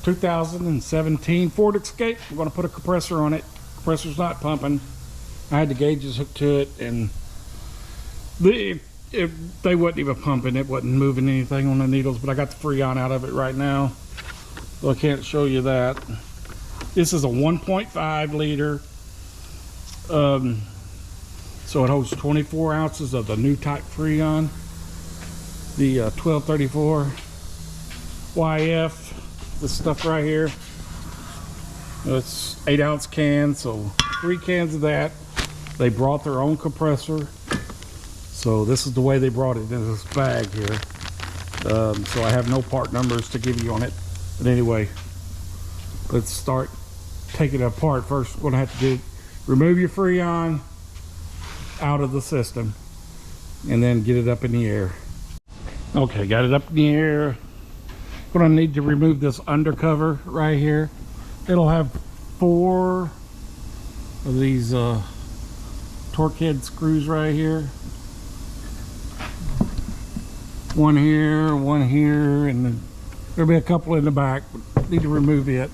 2017 Ford Escape. We're going to put a compressor on it. Compressor's not pumping. I had the gauges hooked to it, and they wasn't even pumping. It wasn't moving anything on the needles, but I got the Freon out of it right now, so I can't show you that. This is a 1.5 liter, so it holds 24 ounces of the new type Freon, the 1234 YF. This stuff right here, it's 8-ounce cans, so 3 cans of that. They brought their own compressor, so this is the way they brought it in this bag here. So I have no part numbers to give you on it, but anyway, let's start taking it apart. First, we're gonna have to do, remove your Freon out of the system and then get it up in the air. Okay, got it up in the air. Gonna need to remove this undercover right here. It'll have 4 of these torque head screws right here. One here, and then there'll be a couple in the back. Need to remove it.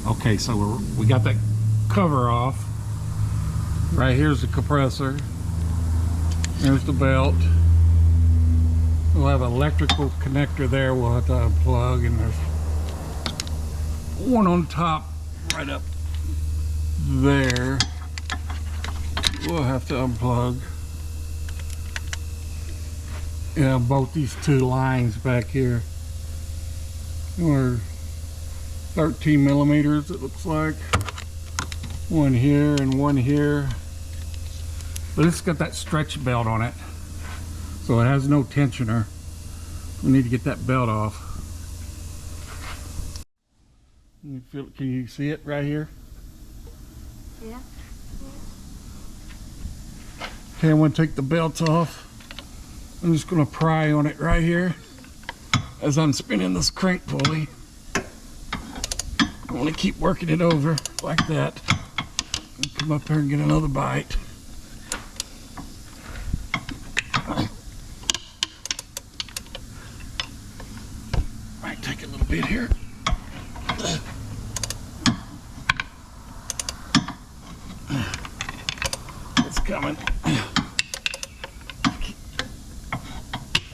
Okay, so we got that cover off. Right here's the compressor. There's the belt. We'll have an electrical connector there we'll have to unplug, and there's one on top right up there we'll have to unplug. Yeah, both these 2 lines back here are 13 millimeters, it looks like. One here and one here. But it's got that stretch belt on it, so it has no tensioner. We need to get that belt off. Can you see it right here? Yeah. Okay, I'm going to take the belts off. I'm just going to pry on it right here as I'm spinning this crank pulley. I want to keep working it over like that. And come up here and get another bite. Might take a little bit here. It's coming. Keep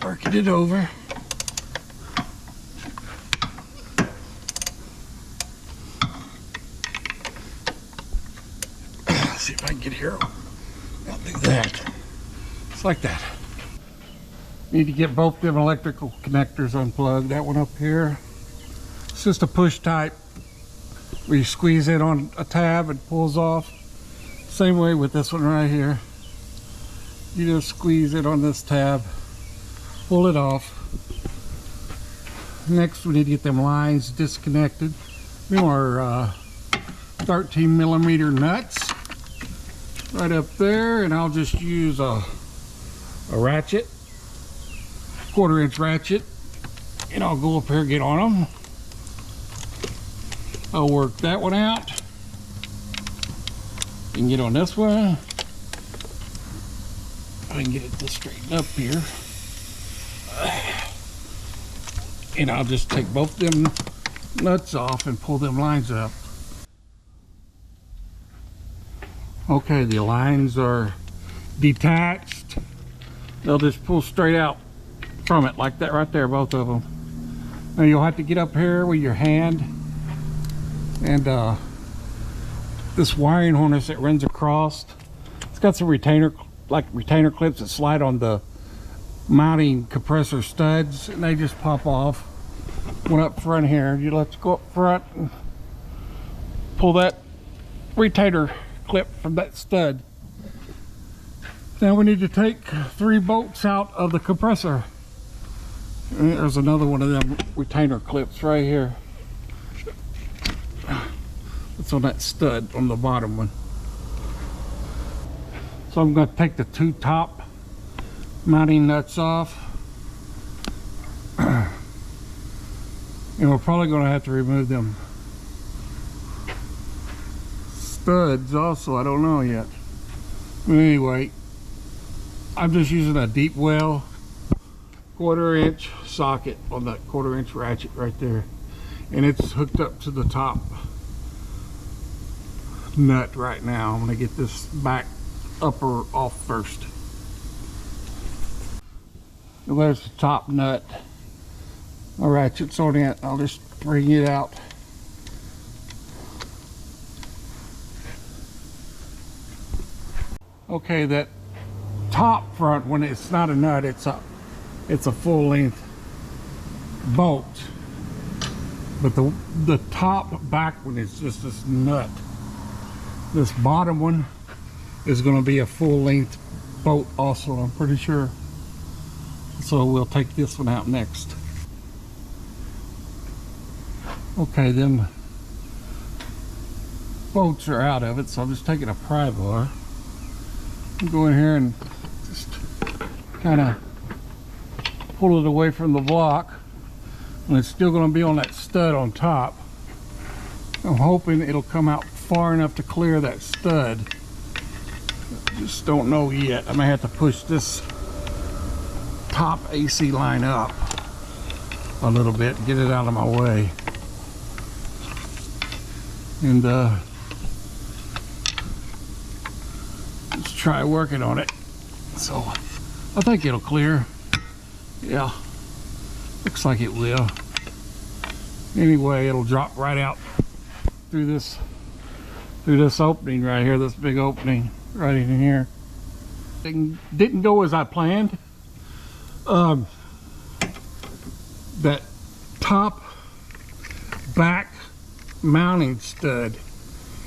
working it over. See if I can get here. I'll do that. It's like that. Need to get both them electrical connectors unplugged. That one up here, it's just a push type where you squeeze it on a tab and pulls off. Same way with this one right here. You just squeeze it on this tab, pull it off. Next, we need to get them lines disconnected. Them are 13 millimeter nuts right up there, and I'll just use a ratchet, 1/4 inch ratchet, and I'll go up here and get on them. I'll work that one out. You can get on this one. I can get it just straightened up here. And I'll just take both them nuts off and pull them lines up. Okay, the lines are detached. They'll just pull straight out from it like that right there, both of them. Now you'll have to get up here with your hand, and this wiring harness that runs across, it's got some retainer clips that slide on the mounting compressor studs, and they just pop off. One up front here, you let's go up front and pull that retainer clip from that stud. Now we need to take 3 bolts out of the compressor. And there's another one of them retainer clips right here. It's on that stud on the bottom one. So I'm going to take the 2 top mounting nuts off. And we're probably going to have to remove them studs also. I don't know yet. But anyway, I'm just using a deep well 1/4" socket on that 1/4" ratchet right there, and it's hooked up to the top nut right now. I'm gonna get this back upper off first. And there's the top nut. My ratchet's on it. I'll just bring it out. Okay, that top front, when it's not a nut, it's a full length bolt, but the top back one is just this nut. This bottom one is going to be a full length bolt also, I'm pretty sure. So we'll take this one out next. Okay, them bolts are out of it, so I'm just taking a pry bar. Go in here and just kind of pull it away from the block, and it's still going to be on that stud on top. I'm hoping it'll come out far enough to clear that stud. Just don't know yet. I may have to push this top AC line up a little bit, get it out of my way, and let's try working on it. So I think it'll clear. Yeah, looks like it will. Anyway, it'll drop right out through this opening right here, this big opening right in here. It didn't go as I planned. That top back mounting stud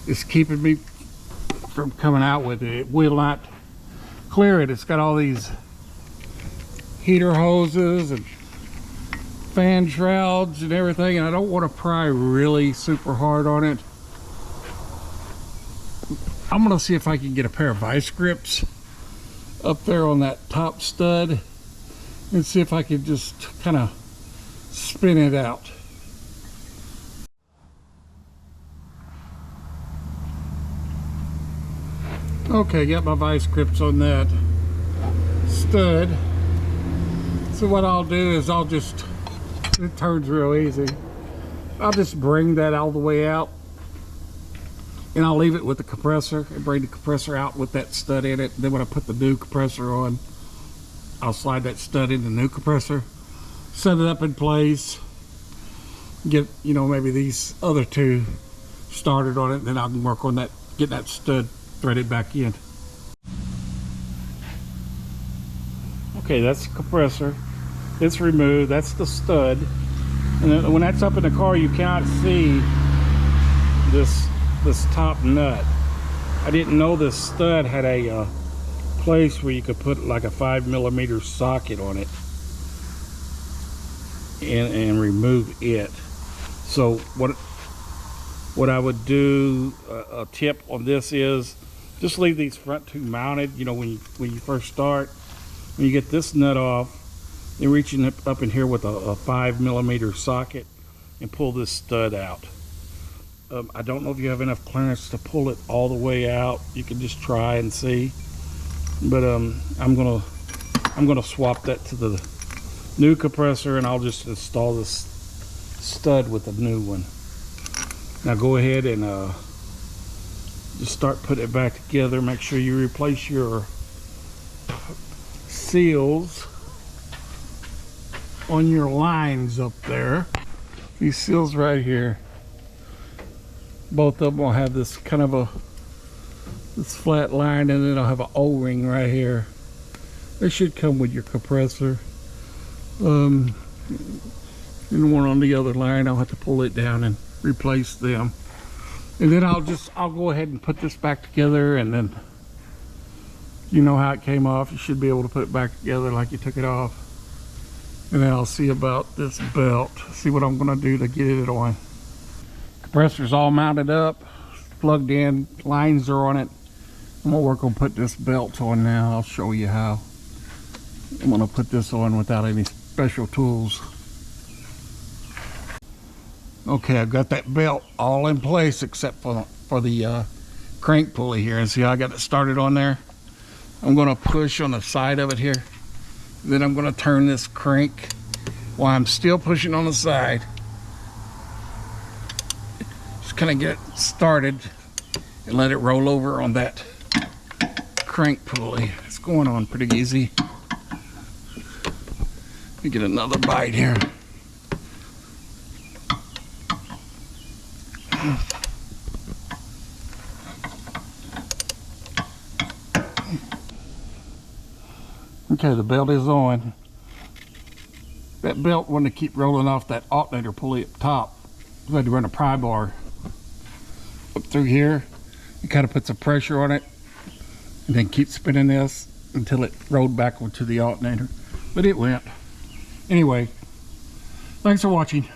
is keeping me from coming out with it. It will not clear it. It's got all these heater hoses and fan shrouds and everything, and I don't want to pry really super hard on it. I'm gonna see if I can get a pair of vice grips up there on that top stud and see if I can just kind of spin it out. Okay, got my vice grips on that stud. So what I'll do is it turns real easy. I'll just bring that all the way out, and I'll leave it with the compressor and bring the compressor out with that stud in it. Then when I put the new compressor on, I'll slide that stud in the new compressor, set it up in place, get, you know, maybe these other two started on it, and then I can work on that, get that stud threaded back in. Okay, that's the compressor. It's removed. That's the stud. And then when that's up in the car, you cannot see this top nut. I didn't know this stud had a place where you could put like a 5mm socket on it and remove it. So what I would do, a tip on this is just leave these front two mounted. You know, when you first start, when you get this nut off, then reaching up in here with a 5mm socket and pull this stud out. I don't know if you have enough clearance to pull it all the way out. You can just try and see. But I'm gonna swap that to the new compressor, and I'll just install this stud with a new one. Now go ahead and just start putting it back together. Make sure you replace your seals on your lines up there. These seals right here, both of them will have this kind of this flat line, and then I'll have an O-ring right here. They should come with your compressor. And one on the other line, I'll have to pull it down and replace them. And then I'll go ahead and put this back together, and then you know how it came off. You should be able to put it back together like you took it off. And then I'll see about this belt, see what I'm gonna do to get it on. Compressor's all mounted up, plugged in, lines are on it. I'm gonna work on putting this belt on now. I'll show you how. I'm gonna put this on without any special tools. Okay, I've got that belt all in place except for the crank pulley here. And see how I got it started on there? I'm gonna push on the side of it here Then I'm going to turn this crank while I'm still pushing on the side. Just kind of get it started and let it roll over on that crank pulley. It's going on pretty easy. Let me get another bite here. Okay, the belt is on. That belt wanted to keep rolling off that alternator pulley up top. We had to run a pry bar up through here. It kind of puts some pressure on it and then keep spinning this until it rolled back onto the alternator. But it went. Anyway, thanks for watching.